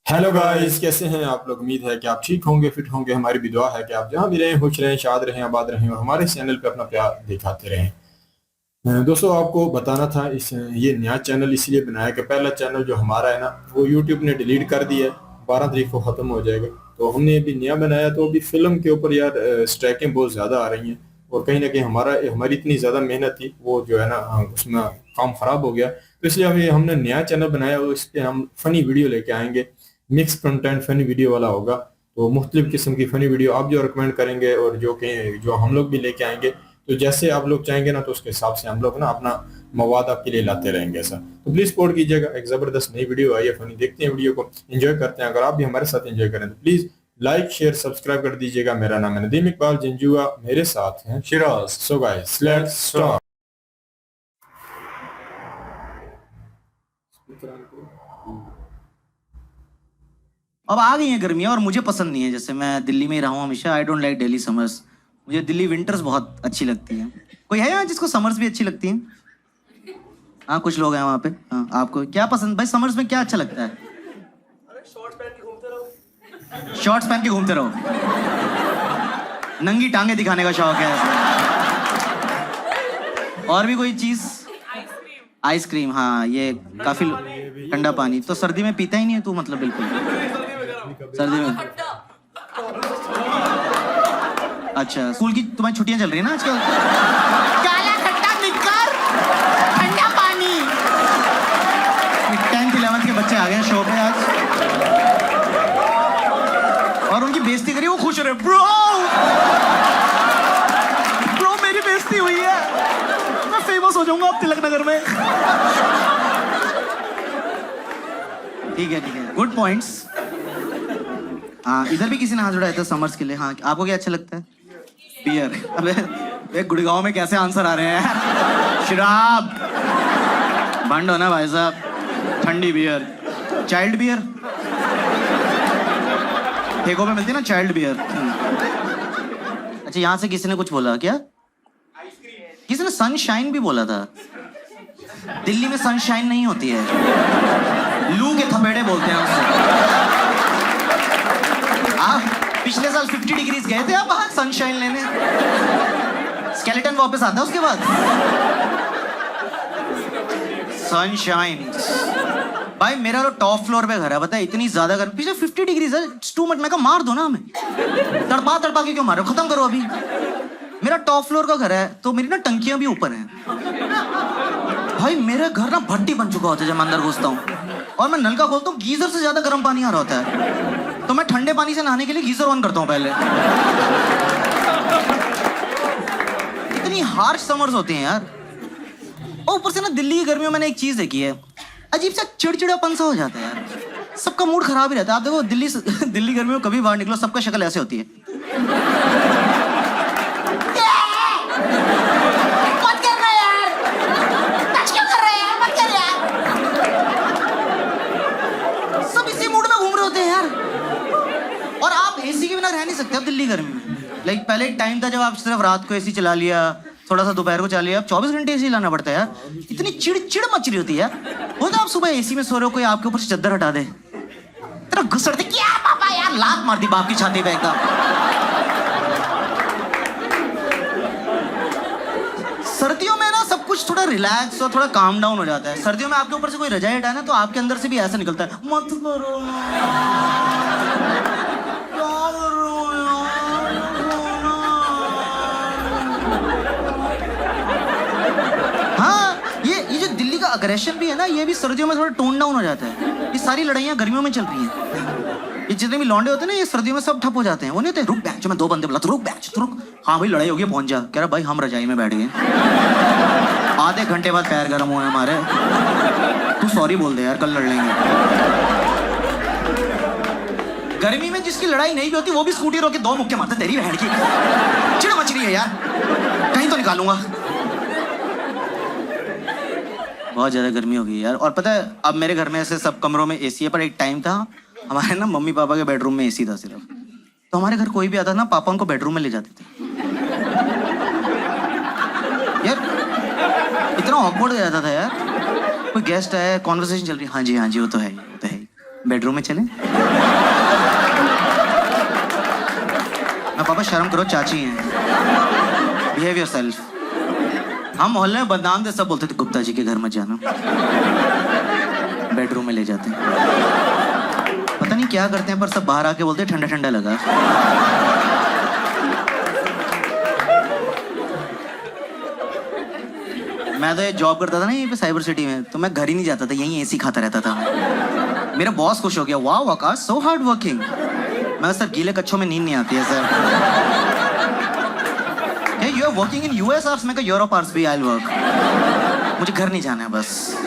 Hello guys, कैसे हैं आप लोग। उम्मीद है कि आप ठीक होंगे, फिट होंगे। हमारी भी दुआ है कि आप जहां भी रहें खुश रहें, शाद रहें, आबाद रहें और हमारे चैनल पे अपना प्यार दिखाते रहें। दोस्तों, आपको बताना था, इस ये नया चैनल इसलिए बनाया कि पहला चैनल जो हमारा है ना, वो यूट्यूब ने डिलीट कर दिया है। 12 तारीख को ख़त्म हो जाएगा। तो हमने अभी नया बनाया, तो अभी फिल्म के ऊपर यार स्ट्राइकें बहुत ज़्यादा आ रही हैं। और कहीं ना कहीं हमारी इतनी ज़्यादा मेहनत थी, वो जो है ना, उसमें काम ख़राब हो गया। तो इसलिए हमने नया चैनल बनाया और इस पर हम फ़नी वीडियो लेके आएंगे। मिक्स कंटेंट फ़नी वीडियो वाला होगा। तो मुख्तलिफ किस्म की फ़नी वीडियो आप जो रिकमेंड करेंगे और जो हम लोग भी लेके आएंगे, तो जैसे आप लोग चाहेंगे ना, तो उसके हिसाब से हम लोग ना अपना मवाद आपके लिए लाते रहेंगे। ऐसा तो प्लीज सपोर्ट कीजिएगा। एक जबरदस्त नई वीडियो आई है, फनी, देखते हैं वीडियो को, एंजॉय करते हैं। अगर आप भी हमारे साथ एंजॉय करें तो प्लीज लाइक शेयर सब्सक्राइब कर दीजिएगा। मेरा नाम है नदीम इकबाल जिंजुआ, मेरे साथ हैं Siraj. So guys, let's start. अब आ गई है गर्मियाँ और मुझे पसंद नहीं है। जैसे मैं दिल्ली में ही रहा हूँ हमेशा। I don't like Delhi summers. मुझे दिल्ली विंटर्स बहुत अच्छी लगती है। कोई है यहाँ जिसको समर्स भी अच्छी लगती हैं? हाँ, कुछ लोग हैं वहाँ पे। हाँ, आपको क्या पसंद भाई? समर्स में क्या अच्छा लगता है? शॉर्ट्स पहन के घूमते रहो। नंगी टांगे दिखाने का शौक है। और भी कोई चीज? आइसक्रीम। हाँ, ये काफी ठंडा पानी तो सर्दी में पीता ही नहीं है तू, मतलब बिल्कुल। सर्दी में अच्छा, स्कूल की तुम्हारी छुट्टियां चल रही है ना आजकल? काला खट्टा निक्कर, ठंडा पानी। 10th 11th के बच्चे आ गए हैं शो पे आज और उनकी बेइज्जती करी, वो खुश हो रहे। ब्रो ब्रो, मेरी बेइज्जती हुई है, मैं फेमस हो जाऊंगा अब तिलक नगर में। ठीक है, गुड पॉइंट्स। हाँ, इधर भी किसी ने हाथ उठाया था समर्स के लिए। हाँ, आपको क्या अच्छा लगता है? बियर। अबे गुड़गांव में कैसे आंसर आ रहे हैं यार? शराब बंद हो ना भाई साहब। ठंडी बियर, चाइल्ड बियर ठेकों पे मिलती है ना, चाइल्ड बियर। अच्छा, यहाँ से किसी ने कुछ बोला क्या? किसी ने सनशाइन भी बोला था। दिल्ली में सनशाइन नहीं होती है, लू के थपेड़े बोलते हैं उससे। आप पिछले साल 50 डिग्रीज गए थे आप बाहर सनशाइन लेने? स्केलेटन वापस आता है उसके बाद। सनशाइन भाई, मेरा तो टॉप फ्लोर पे घर है, पता है? इतनी ज्यादा गर्मी, पिछले 50 डिग्रीज है। Too much. मैं कहा मार दो ना हमें, तड़पा तड़पा के क्यों मारो, खत्म करो अभी। मेरा टॉप फ्लोर का घर है तो मेरी ना टंकियां भी ऊपर हैं। भाई मेरा घर ना भट्टी बन चुका होता है जब मैं अंदर घुसता हूँ, और मैं नलका खोलता हूँ, गीजर से ज्यादा गर्म पानी आ रहा होता है। तो मैं ठंडे पानी से नहाने के लिए गीजर ऑन करता हूँ पहले। इतनी हार्श समर्स होते हैं यार। और ऊपर से ना दिल्ली की गर्मियों में मैंने एक चीज देखी है, अजीब सा चिड़चिड़ापन सा हो जाता है यार। सबका मूड खराब ही रहता है। आप देखो दिल्ली गर्मियों में कभी बाहर निकलो, सबका शक्ल ऐसे होती है। मत कर रहे यार, टच क्यों कर रहे हैं यार, मत कर यार। सब इसी मूड में घूम रहे होते हैं यार। और आप एसी के बिना रह नहीं सकते अब दिल्ली गर्मी में। लाइक पहले एक टाइम था जब आप सिर्फ रात को एसी चला लिया, थोड़ा सा दोपहर को चला लिया। अब 24 घंटे एसी लाना पड़ता है यार। इतनी चिड़ मच रही होती है यार। वो तो आप सुबह एसी में सो रहे हो, कोई आपके ऊपर से चद्दर हटा दे, तेरा घुसड़ दे, क्या पापा यार, लात मार दी बाप की छाती पे एकदम। सर्दियों में ना सब कुछ थोड़ा रिलैक्स और थोड़ा काम डाउन हो जाता है। सर्दियों में आपके ऊपर से कोई रजाई हटाए ना, तो आपके अंदर से भी ऐसा निकलता है, मत करो ना, क्या करो यार, हाँ, ये जो दिल्ली का अग्रेशन भी है ना, ये भी सर्दियों में थोड़ा टोन डाउन हो जाता है। ये सारी लड़ाइयाँ गर्मियों में चल रही हैं। ये जितने भी लौंडे होते हैं ना, ये सर्दियों में सब ठप हो जाते हैं। वो नहीं होते, रुक बैच, मैं 2 बंदे बुला, तो रुक बैच, तो रुक। हाँ भाई, लड़ाई हो गई, पहुंच जा। कह रहा भाई हम रजाई में बैठ गए, आधे घंटे बाद पैर गर्म हुए हमारे। तू सॉरी बोल दे यार, कल लड़ लेंगे। गर्मी में जिसकी लड़ाई नहीं भी होती, वो भी स्कूटी रोक के 2 मुक्के मारते, तेरी बहन की चिड़ मच रही है यार, कहीं तो निकालूंगा। बहुत ज्यादा गर्मी हो गई यार। और पता है, अब मेरे घर में ऐसे सब कमरों में एसी है, पर एक टाइम था हमारे ना मम्मी पापा के बेडरूम में एसी था सिर्फ। तो हमारे घर कोई भी आता ना, पापा उनको बेडरूम में ले जाते थे यार। इतना ऑकवर्ड हो जाता था यार। कोई गेस्ट है, कॉन्वर्सेशन चल रही है, हाँ जी वो तो है ही, वो तो है ही। बेडरूम में चले? ना पापा शर्म करो, चाची हैं, बिहेव योरसेल्फ। हम मोहल्ले में बदनाम थे, सब बोलते थे गुप्ता जी के घर मत जाना। बेडरूम में ले जाते हैं, पता नहीं क्या करते हैं, पर सब बाहर आके बोलते ठंडा ठंडा लगा। मैं तो ये जॉब करता था ना यहीं पे साइबर सिटी में, तो मैं घर ही नहीं जाता था, यहीं एसी खाता रहता था। मेरा बॉस खुश हो गया, वाह आकाश सो हार्ड वर्किंग। मैं सर गीले कच्छों में नींद नहीं आती है sir. You are working in US hours? मैं यूरोप आवर्स भी आई वर्क, मुझे घर नहीं जाना है बस।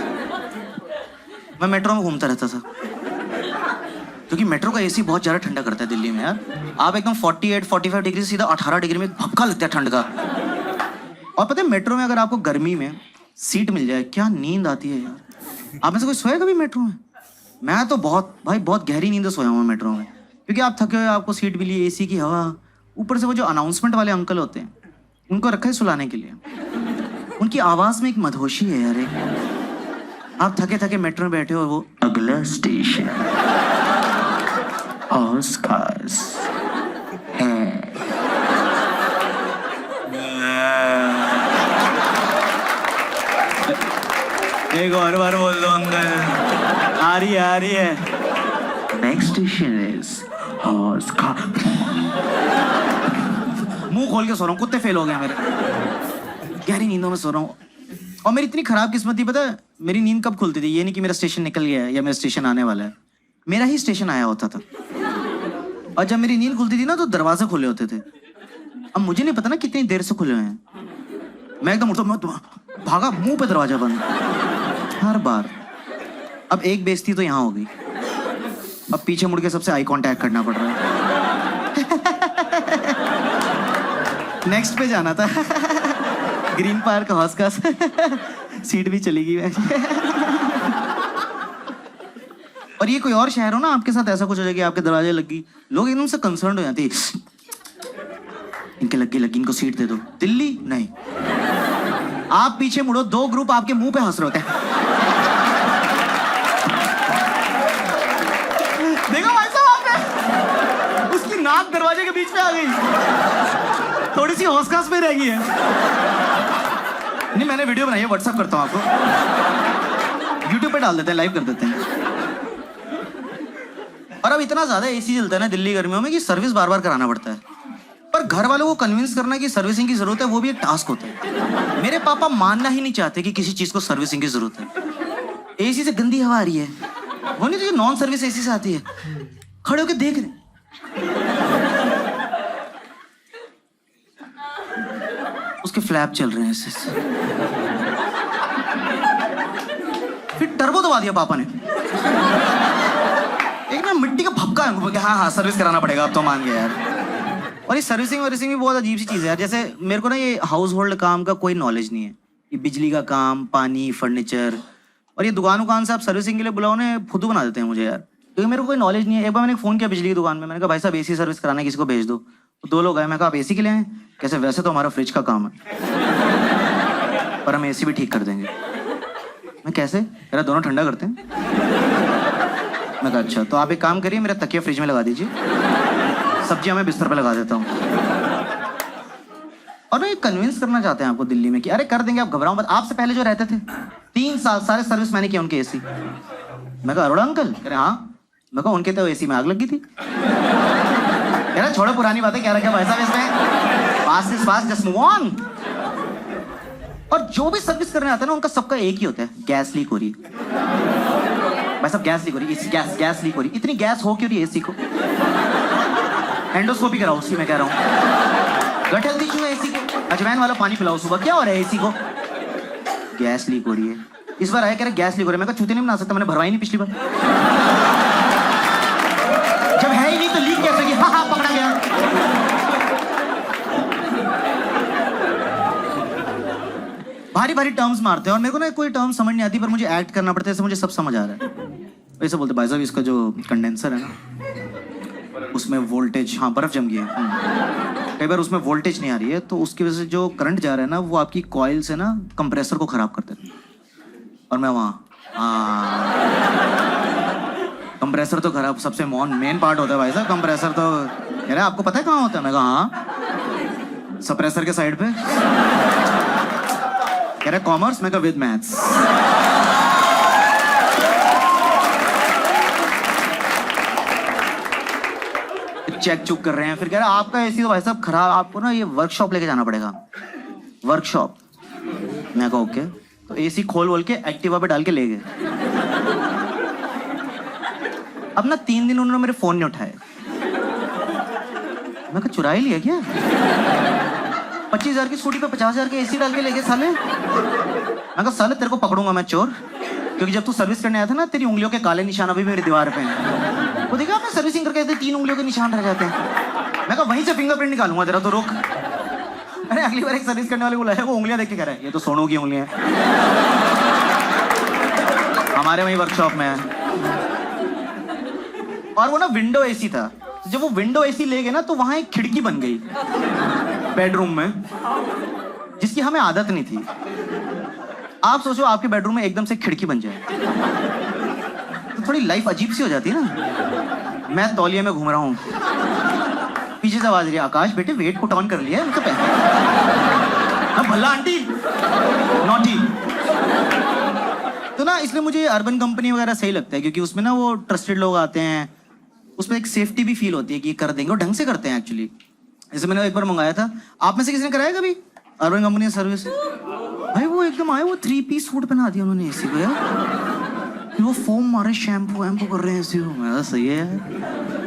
मैं मेट्रो में घूमता रहता था, क्योंकि मेट्रो का एसी बहुत ज़्यादा ठंडा करता है दिल्ली में यार। आप एकदम 48-45 डिग्री सीधा 18 डिग्री में भपका लगता है ठंड का। और पता है मेट्रो में अगर आपको गर्मी में सीट मिल जाए, क्या नींद आती है यार। आप में से कोई सोया कभी मेट्रो में? मैं तो बहुत गहरी नींद सोया हूँ मेट्रो में, क्योंकि आप थके हुए, आपको सीट मिली, एसी की हवा, ऊपर से वो जो अनाउंसमेंट वाले अंकल होते हैं उनको रखा है सुलाने के लिए। उनकी आवाज़ में एक मदहोशी है यार। आप थके थके मेट्रो में बैठे हो, वो अगला स्टेशन ऑस्कार्स है। एक और बार बोल दो अंकल। आ रही है। Next station is Oscar. मुंह खोल के सो रहा हूँ, कुत्ते फेल हो गए मेरे, गहरी नींदों में सो रहा हूँ। और मेरी इतनी खराब किस्मत थी, पता है मेरी नींद कब खुलती थी? ये नहीं कि मेरा स्टेशन निकल गया है या मेरा स्टेशन आने वाला है, मेरा ही स्टेशन आया होता था। और जब मेरी नींद खुलती थी ना, तो दरवाजे खुले होते थे। अब मुझे नहीं पता ना कितनी देर से खुले हुए हैं। मैं एकदम उठता, मैं भागा, मुंह पे दरवाजा बंद हर बार। अब एक बेइज्जती तो यहाँ हो गई, अब पीछे मुड़ के सबसे आई कांटेक्ट करना पड़ रहा है। नेक्स्ट पे जाना था, ग्रीन पार्क हॉस का सीट भी चली गई। और ये कोई और शहर हो ना, आपके साथ ऐसा कुछ हो जाए कि आपके दरवाजे लगी, लोग एकदम से कंसर्न हो जाते हैं, इनके लगी इनको सीट दे दो। दिल्ली नहीं, आप पीछे मुड़ो, 2 ग्रुप आपके मुंह पे हंस रहे होते हैं। देखो भाई साहब, आपने उसकी नाक दरवाजे के बीच में आ गई, थोड़ी सी हौसखास में रह गई है। नहीं, मैंने वीडियो बनाई है, व्हाट्सएप करता हूँ आपको, यूट्यूब पे डाल देते हैं, लाइव कर देते हैं। और अब इतना ज्यादा एसी चलता है ना दिल्ली गर्मियों में कि सर्विस बार बार कराना पड़ता है। पर घर वालों को कन्विंस करना कि सर्विसिंग की जरूरत है, वो भी एक टास्क होता है। मेरे पापा मानना ही नहीं चाहते कि किसी चीज को सर्विसिंग की जरूरत है। एसी से गंदी हवा आ रही है, वो नहीं तो जो नॉन सर्विस एसी से आती है, खड़े होकर देख रहे, उसके फ्लैप चल रहे हैं ऐसे। फिर टर्बो दबा दिया पापा ने, एक ना मिट्टी का भपका है उनको, हाँ सर्विस कराना पड़ेगा, अब तो मान गया यार। और ये सर्विसिंग वर्विसिंग भी बहुत अजीब सी चीज़ है यार। जैसे मेरे को ना ये हाउस होल्ड काम का कोई नॉलेज नहीं है, ये बिजली का काम, पानी, फर्नीचर, और ये दुकान से आप सर्विसिंग के लिए बुलाओ ना, फुद्दू बना देते हैं मुझे यार, क्योंकि मेरे को कोई नॉलेज नहीं है। एक बार मैंने फ़ोन किया बिजली की दुकान में, मैंने कहा भाई साहब एसी सर्विस कराना है, किसी को भेज दो। तो 2 लोग आए, मैं कहा आप एसी के लिए आए? कैसे? वैसे तो हमारा फ्रिज का काम है, पर हम एसी भी ठीक कर देंगे। मैं कैसे? मेरा दोनों ठंडा करते हैं। मैं कहा अच्छा, तो आप एक काम करिए, मेरा तकिया फ्रिज में लगा दीजिए, सब्जियां मैं बिस्तर पे लगा देता हूँ। और ये कन्विंस करना चाहते हैं आपको दिल्ली में कि अरे कर देंगे, आप घबराओ मत। आपसे पहले जो रहते थे 3 साल सारे सर्विस मैंने किया उनके एसी। मैं कहा अरोड़ा अंकल? कह रहे हाँ। मैं कहा उनके तो एसी में आग लगी थी। कह रहा छोड़ो पुरानी बातें, क्या रखा भाई साहब इसमें, fast is fast, just move on. और जो भी सर्विस करने आता है ना, उनका सबका एक ही होता है, गैस लीक हो रही है भाई साहब, गैस लीक हो रही है, गैस लीक हो रही है। इतनी गैस हो क्यों रही है एसी को? एंडोस्कोपी कराओ उसकी, मैं कह रहा हूँ। गट हेल्थ इशू है एसी को, अजवाइन वाला पानी पिलाओ सुबह, क्या हो रहा है एसी को? गैस लीक हो रही है। इस बार आया कह रहे गैस लीक हो रही है, मैं कहा चूते नहीं बना सकता, मैंने भरवाई नहीं पिछली बार। जब है ही नहीं तो लीक कैसे होगी? हाँ पकड़ा गया। भारी भारी टर्म्स मारते हैं, और मेरे को ना कोई टर्म समझ नहीं आती, पर मुझे एक्ट करना पड़ता है, ऐसे मुझे सब समझ आ रहा है। ऐसे बोलते भाई साहब इसका जो कंडेंसर है ना, उसमें वोल्टेज, हाँ बर्फ जम गई है, कई बार उसमें वोल्टेज नहीं आ रही है, तो उसकी वजह से जो करंट जा रहा है ना, वो आपकी कॉइल से ना कंप्रेसर को खराब कर देता है। और मैं वहाँ कंप्रेसर तो खराब सबसे मेन पार्ट होता है भाई साहब। कंप्रेसर तो कह रहा है आपको पता है कहाँ होता है? मैं कहा हाँ, सप्रेसर के साइड पे। कह रहा कॉमर्स, मैं कहा विद मैथ्स। चेक चुक कर रहे हैं, फिर कह रहा है आपका एसी तो भाई साहब खराब, आपको ना ये वर्कशॉप लेके जाना पड़ेगा, वर्कशॉप। मैं कहा ओके। तो एसी खोल बोल के एक्टिवा पे डाल के ले गए। अब ना 3 दिन उन्होंने मेरे फोन नहीं उठाए। मैं कहा चुरा ही लिया क्या? 25,000 की स्कूटी पे 50,000 के एसी डाल के ले गए साले। मैं कहा साले तेरे को पकड़ूंगा मैं चोर, क्योंकि जब तू सर्विस करने आया था ना तेरी उंगलियों के काले निशान अभी मेरी दीवार पे हैं। वो देखा आपने सर्विसिंग करके 3 उंगलियों के निशान रह जाते हैं। मैं कहा वहीं से फिंगरप्रिंट निकालूंगा तेरा, तो रुक। अरे अगली बार एक सर्विस करने वाले को लाया, वो उंगलियां देख के कह रहा है ये तो सोनू की उंगलियां हैं। हमारे वहीं वर्कशॉप में है। और वो ना विंडो एसी था। जब वो विंडो एसी ले गए ना तो वहां एक खिड़की बन गई बेडरूम में, जिसकी हमें आदत नहीं थी। आप सोचो आपके बेडरूम में एकदम से खिड़की बन जाए तो थोड़ी लाइफ अजीब सी हो जाती है ना। मैं तौलिए में घूम रहा हूँ, पीछे से आवाज रही है आकाश बेटे वेट पुट ऑन कर लिया है तो भल्ला आंटी नॉटी। तो ना इसलिए मुझे अर्बन कंपनी वगैरह सही लगता है, क्योंकि उसमें ना वो ट्रस्टेड लोग आते हैं, उसमें एक सेफ्टी भी फील होती है कि कर देंगे, और ढंग से करते हैं एक्चुअली। जैसे मैंने एक बार मंगाया था, आप में से किसी ने कराया कभी अर्बन कंपनी की सर्विस? भाई वो एकदम आए, वो 3 पीस सूट पहना दिया उन्होंने एसी को यार। फिर वो फोम मारे, शैम्पू वैम्पू कर रहे हैं एसी को। मैं सही है यार।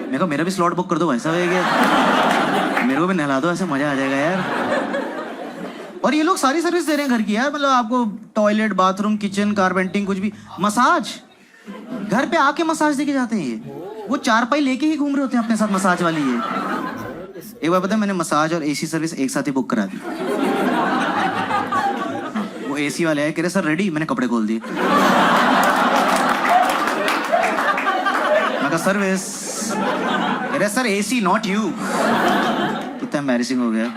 मैं कहा मेरा भी स्लॉट बुक कर दो भाई साहब, मेरे को भी नहला दो, ऐसे मजा आ जाएगा यार। और ये लोग सारी सर्विस दे रहे हैं घर की यार, मतलब आपको टॉयलेट, बाथरूम, किचन, कारपेंटिंग, कुछ भी। मसाज घर पे आके मसाज देके जाते हैं ये। वो 4 पाई लेके ही घूम रहे होते हैं अपने साथ, मसाज वाली ये। एक बार पता है मैंने मसाज और एसी सर्विस एक साथ ही बुक करा दी। वो एसी वाले आए, कह रहे सर रेडी, मैंने कपड़े खोल दिए। मैं कहा सर्विस, कह रहे सर एसी नॉट यू। कितना एम्बैरेसिंग हो गया।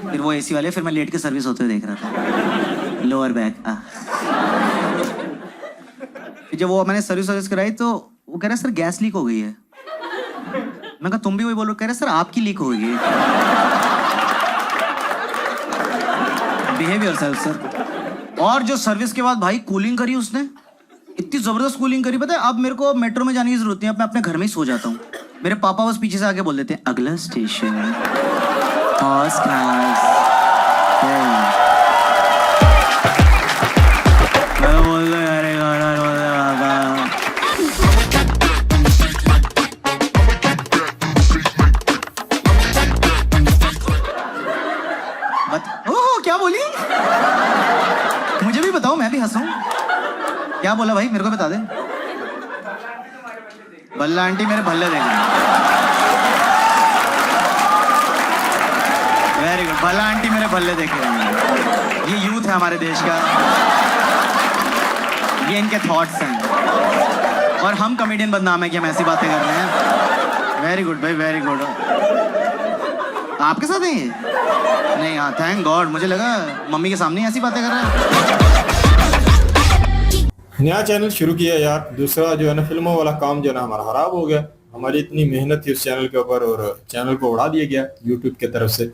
फिर वो एसी वाले, फिर मैं लेट के सर्विस होते हुए देख रहा था, लोअर बैक। फिर जब वो मैंने सर्विस कराई तो वो कह रहा सर गैस लीक हो गई है। मैं कहा तुम भी वही बोलो? कह रहे सर आपकी लीक हो गई है। Behave yourself sir. और जो सर्विस के बाद भाई कूलिंग करी उसने, इतनी जबरदस्त कूलिंग करी, पता है अब मेरे को मेट्रो में जाने की जरूरत नहीं है, मैं अपने घर में ही सो जाता हूँ। मेरे पापा बस पीछे से आके बोल देते हैं अगला स्टेशन फर्स्ट क्लास। ओह क्या बोली? मुझे भी बताओ, मैं भी हंसूं। क्या बोला भाई, मेरे को बता दे। भल्ला आंटी मेरे भल्ले देख रहे हैं। वेरी गुड, भल्ला आंटी मेरे भल्ले देख रहे हैं। ये यूथ है हमारे देश का, ये इनके थॉट्स हैं, और हम कॉमेडियन बदनाम है कि हम ऐसी बातें कर रहे हैं। वेरी गुड भाई, वेरी गुड। आपके साथ है ये? नहीं, हाँ थैंक गॉड, मुझे लगा मम्मी के सामने ऐसी बातें कर रहा है। नया चैनल शुरू किया यार, दूसरा जो है ना फिल्मों वाला काम जो है ना हमारा खराब हो गया। हमारी इतनी मेहनत थी उस चैनल के ऊपर, और चैनल को उड़ा दिया गया यूट्यूब की तरफ से,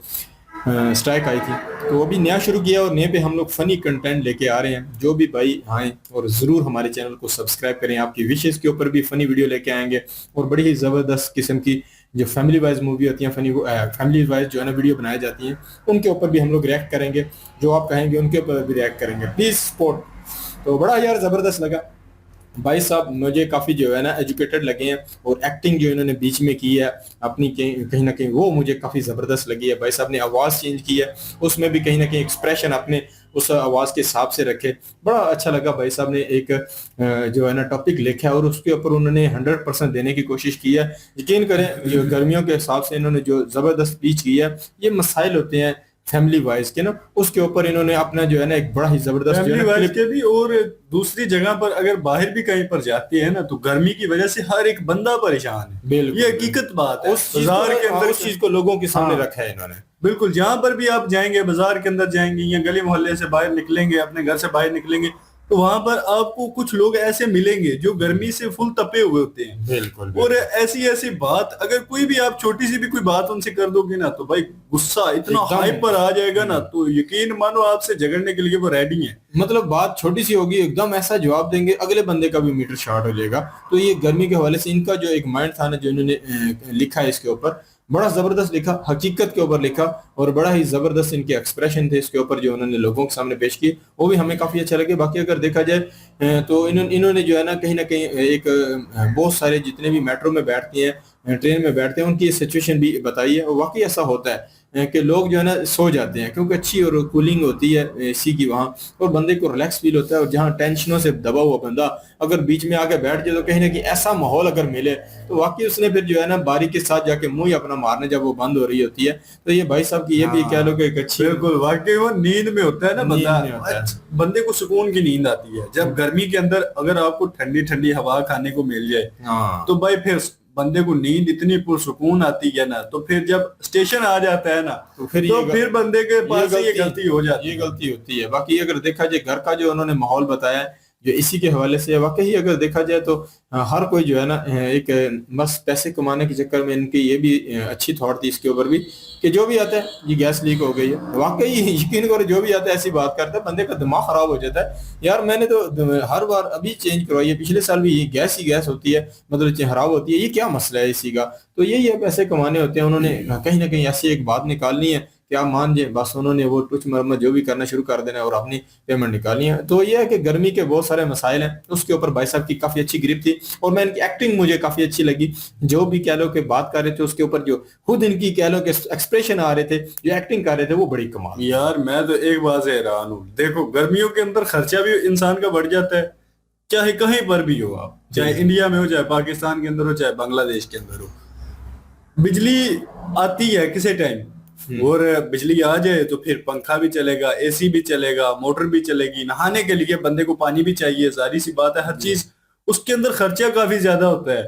स्ट्राइक आई थी। तो अभी नया शुरू किया, और नए पे हम लोग फनी कंटेंट लेके आ रहे हैं। जो भी भाई आए और ज़रूर हमारे चैनल को सब्सक्राइब करें। आपकी विशेष के ऊपर भी फनी वीडियो लेके आएंगे, और बड़ी ही ज़बरदस्त किस्म की जो फैमिली वाइज मूवी होती हैं, फैमिली वाइज जो है ना वीडियो बनाई जाती हैं, उनके ऊपर भी हम लोग रिएक्ट करेंगे। जो आप कहेंगे उनके ऊपर भी रिएक्ट करेंगे। Please support. तो बड़ा यार ज़बरदस्त लगा भाई साहब, मुझे काफ़ी जो है ना एजुकेटेड लगे हैं, और एक्टिंग जो इन्होंने बीच में की है अपनी कहीं ना कहीं वो मुझे काफ़ी ज़बरदस्त लगी है। भाई साहब ने आवाज़ चेंज की है, उसमें भी कहीं ना कहीं एक्सप्रेशन अपने उस आवाज़ के हिसाब से रखे। बड़ा अच्छा लगा। भाई साहब ने एक जो है ना टॉपिक लिखा है, और उसके ऊपर उन्होंने 100% देने की कोशिश की है। यकीन करें, जो गर्मियों के हिसाब से इन्होंने जो ज़बरदस्त स्पीच की है, ये मसाइल होते हैं फैमिली वाइज के ना, उसके ऊपर इन्होंने अपना जो है ना एक बड़ा ही जबरदस्त फैमिली वाइज के भी, और दूसरी जगह पर अगर बाहर भी कहीं पर जाती है ना, तो गर्मी की वजह से हर एक बंदा परेशान है। बिल्कुल, ये हकीकत बात है। बाजार के अंदर उस चीज को लोगों के सामने रखा है इन्होंने। बिल्कुल, जहाँ पर भी आप जाएंगे, बाजार के अंदर जाएंगे या गली मोहल्ले से बाहर निकलेंगे, अपने घर से बाहर निकलेंगे, तो वहां पर आपको कुछ लोग ऐसे मिलेंगे जो गर्मी से फुल तपे हुए होते हैं। बिल्कुल और ऐसी ऐसी बात अगर कोई भी आप छोटी सी भी कोई बात उनसे कर दोगे ना तो भाई गुस्सा इतना एकदम। हाई पर आ जाएगा ना, तो यकीन मानो आपसे झगड़ने के लिए वो रेडी है। मतलब बात छोटी सी होगी, एकदम ऐसा जवाब देंगे अगले बंदे का भी मीटर शॉर्ट हो जाएगा। तो ये गर्मी के हवाले से इनका जो एक माइंड था ना, जो इन्होंने लिखा है इसके ऊपर, बड़ा जबरदस्त लिखा, हकीकत के ऊपर लिखा, और बड़ा ही जबरदस्त इनके एक्सप्रेशन थे इसके ऊपर जो उन्होंने लोगों के सामने पेश किए, वो भी हमें काफी अच्छा लगे। बाकी अगर देखा जाए तो इन्होंने जो है ना कहीं एक बहुत सारे जितने भी मेट्रो में बैठते हैं, ट्रेन में बैठते हैं, उनकी सिचुएशन भी बताई है। और वाकई ऐसा होता है कि लोग जो है ना सो जाते हैं क्योंकि अच्छी और कूलिंग होती है एसी की वहाँ, और बंदे को रिलैक्स फील होता है। और जहाँ टेंशनों से दबा हुआ बंदा अगर बीच में आके बैठ जाए तो कहीं ना कहीं ऐसा माहौल अगर मिले तो वाकई उसने फिर जो है ना बारी के साथ जाके मुंह ही अपना मारने जब वो बंद हो रही होती है। तो ये भाई साहब की ये भी कह लो कि एक अच्छी, बिल्कुल वाकई वो नींद में होता है ना नींद बंदा, में होता है। बंदे को सुकून की नींद आती है जब गर्मी के अंदर अगर आपको ठंडी ठंडी हवा खाने को मिल जाए। हाँ तो भाई फिर बंदे को नींद इतनी पुरसुकून आती है ना, तो फिर जब स्टेशन आ जाता है ना तो फिर बंदे के पास ये गलती हो जाती ये गलती होती है। बाकी अगर देखा जाए घर का जो उन्होंने माहौल बताया है जो इसी के हवाले से, वाकई अगर देखा जाए तो हर कोई जो है ना एक बस पैसे कमाने के चक्कर में इनकी ये भी अच्छी थॉट थी इसके ऊपर भी कि जो भी आता है ये गैस लीक हो गई है। वाकई यकीन करो जो भी आता है ऐसी बात करता है बंदे का दिमाग खराब हो जाता है। यार मैंने तो हर बार अभी चेंज करवाई है, पिछले साल भी ये गैस ही गैस होती है, मतलब खराब होती है, ये क्या मसला है इसी का। तो यही है पैसे कमाने होते हैं, उन्होंने कहीं ना कहीं ऐसी एक बात निकालनी है कि आप मान जाए, बस उन्होंने वो टुच मरम्मत जो भी करना शुरू कर देना है और अपनी पेमेंट निकालनी है। तो ये है कि गर्मी के बहुत सारे मसाइल हैं, उसके ऊपर भाई साहब की काफी अच्छी ग्रिप थी और मैं इनकी एक्टिंग मुझे काफी अच्छी लगी। जो भी कह लो कि बात कर रहे थे उसके ऊपर जो खुद इनकी कह लो कि एक्सप्रेशन आ रहे थे, जो एक्टिंग कर रहे थे वो बड़ी कमाल। यार मैं तो एक बात से हैरान हूँ, देखो गर्मियों के अंदर खर्चा भी इंसान का बढ़ जाता है, चाहे कहीं पर भी हो, आप चाहे इंडिया में हो, चाहे पाकिस्तान के अंदर हो, चाहे बांग्लादेश के अंदर हो। बिजली आती है किसी टाइम और बिजली आ जाए तो फिर पंखा भी चलेगा, एसी भी चलेगा, मोटर भी चलेगी, नहाने के लिए बंदे को पानी भी चाहिए, सारी सी बात है, हर चीज उसके अंदर खर्चा काफी ज्यादा होता है।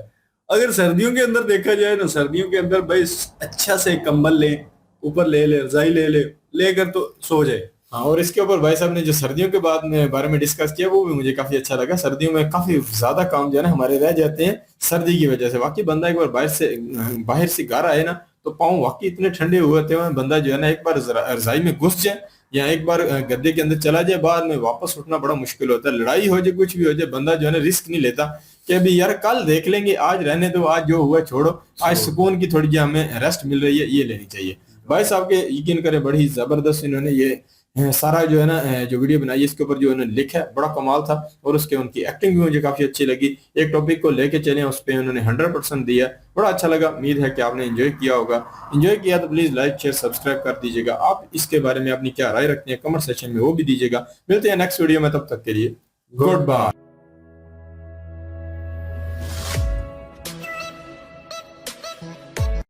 अगर सर्दियों के अंदर देखा जाए ना, सर्दियों के अंदर भाई अच्छा से कंबल ले, ऊपर ले ले, रजाई ले ले, लेकर तो सो जाए। हाँ, और इसके ऊपर भाई साहब ने जो सर्दियों के बाद में बारे में डिस्कस किया वो भी मुझे काफी अच्छा लगा। सर्दियों में काफी ज्यादा काम जो है ना हमारे रह जाते हैं सर्दी की वजह से। वाकई बंदा एक बार बाहर से घर आए ना तो पाँव वाकई इतने ठंडे हुए होते हैं, बंदा जो है ना एक बार रजाई में घुस जाए या एक बार गद्दे के अंदर चला जाए, बाद में वापस उठना बड़ा मुश्किल होता है। लड़ाई हो जाए, कुछ भी हो जाए, बंदा जो है ना रिस्क नहीं लेता कि अभी यार कल देख लेंगे, आज रहने दो, आज जो हुआ छोड़ो, आज सुकून की थोड़ी जो हमें रेस्ट मिल रही है ये लेनी चाहिए। भाई साहब के यकीन करें बड़ी जबरदस्त इन्होंने ये सारा जो है ना जो वीडियो बनाई है इसके ऊपर जो उन्होंने लिखा है बड़ा कमाल था, और उसके उनकी एक्टिंग भी मुझे काफी अच्छी लगी। एक टॉपिक को लेके चले उस पर उन्होंने 100% दिया, बड़ा अच्छा लगा। उम्मीद है कि आपने एंजॉय किया होगा। एंजॉय किया तो प्लीज लाइक शेयर सब्सक्राइब कर दीजिएगा। आप इसके बारे में अपनी क्या राय रखते हैं कमेंट सेक्शन में वो भी दीजिएगा। मिलते हैं नेक्स्ट वीडियो में, तब तक के लिए गुड बाय।